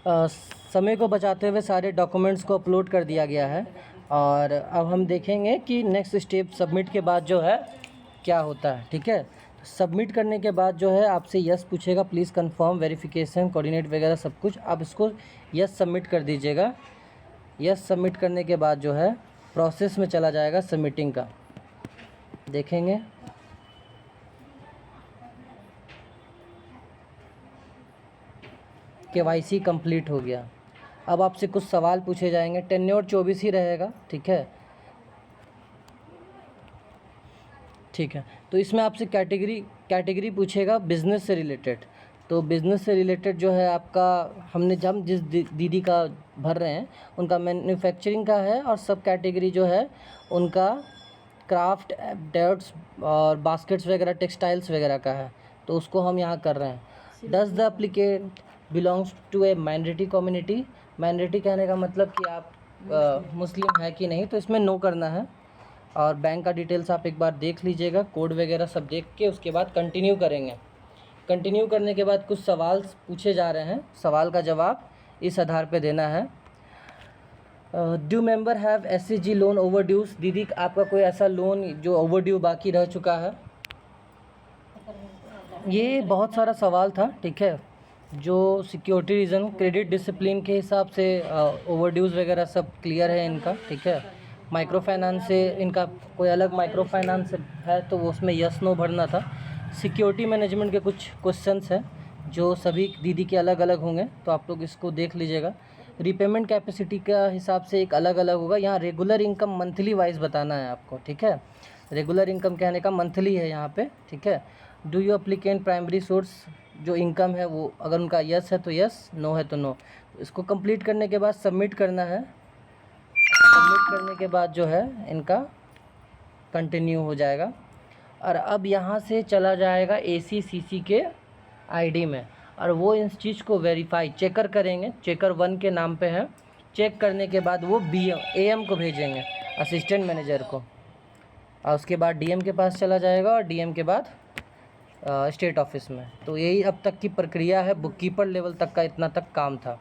समय को बचाते हुए सारे डॉक्यूमेंट्स को अपलोड कर दिया गया है। और अब हम देखेंगे कि नेक्स्ट स्टेप सबमिट के बाद जो है क्या होता है। ठीक है, सबमिट करने के बाद जो है आपसे यस पूछेगा, प्लीज़ कंफर्म वेरिफिकेशन कोऑर्डिनेट वगैरह सब कुछ। आप इसको यस सबमिट कर दीजिएगा। यस सबमिट करने के बाद जो है प्रोसेस में चला जाएगा सबमिटिंग का। देखेंगे KYC कंप्लीट हो गया। अब आपसे कुछ सवाल पूछे जाएंगे। टेन्योर 24 ही रहेगा। ठीक है, ठीक है। तो इसमें आपसे कैटेगरी पूछेगा बिज़नेस से रिलेटेड। तो बिज़नेस से रिलेटेड जो है आपका, हम जिस दीदी का भर रहे हैं उनका मैन्युफैक्चरिंग का है, और सब कैटेगरी जो है उनका क्राफ्ट डर्ट्स और बास्केट्स वगैरह टेक्सटाइल्स वगैरह का है। तो उसको हम यहाँ कर रहे हैं। Does the applicant belongs to a minority community. Minority कहने का मतलब कि आप मुस्लिम है कि नहीं, तो इसमें नो करना है। और बैंक का डिटेल्स आप एक बार देख लीजिएगा, कोड वगैरह सब देख के उसके बाद कंटिन्यू करेंगे। कंटिन्यू करने के बाद कुछ सवाल पूछे जा रहे हैं, सवाल का जवाब इस आधार पे देना है। Do member have SHG loan overdues. दीदी आपका कोई ऐसा लोन जो ओवरड्यू बाकी रह चुका है? ये बहुत सारा सवाल था। ठीक है, जो सिक्योरिटी रीज़न क्रेडिट डिसिप्लिन के हिसाब से ओवरड्यूज वगैरह सब क्लियर है इनका। ठीक है, माइक्रो फाइनेंस से इनका कोई अलग माइक्रो फाइनेंस है तो वो उसमें यस नो भरना था। सिक्योरिटी मैनेजमेंट के कुछ क्वेश्चंस हैं जो सभी दीदी के अलग अलग होंगे, तो आप लोग इसको देख लीजिएगा। रीपेमेंट कैपेसिटी का हिसाब से एक अलग अलग होगा। यहाँ रेगुलर इनकम मंथली वाइज बताना है आपको। ठीक है, रेगुलर इनकम कहने का मंथली है यहाँ पे। ठीक है, do you applicant primary source जो इनकम है वो अगर उनका यस है तो यस, नो है तो नो। इसको कंप्लीट करने के बाद सबमिट करना है। सबमिट करने के बाद जो है इनका कंटिन्यू हो जाएगा। और अब यहाँ से चला जाएगा ACCC के ID में, और वो इस चीज़ को वेरीफाई चेकर करेंगे। चेकर 1 के नाम पे है। चेक करने के बाद वो AM को भेजेंगे, असिस्टेंट मैनेजर को, और उसके बाद DM के पास चला जाएगा, और DM के बाद स्टेट ऑफिस में। तो यही अब तक की प्रक्रिया है। बुक कीपर लेवल तक का इतना तक काम था।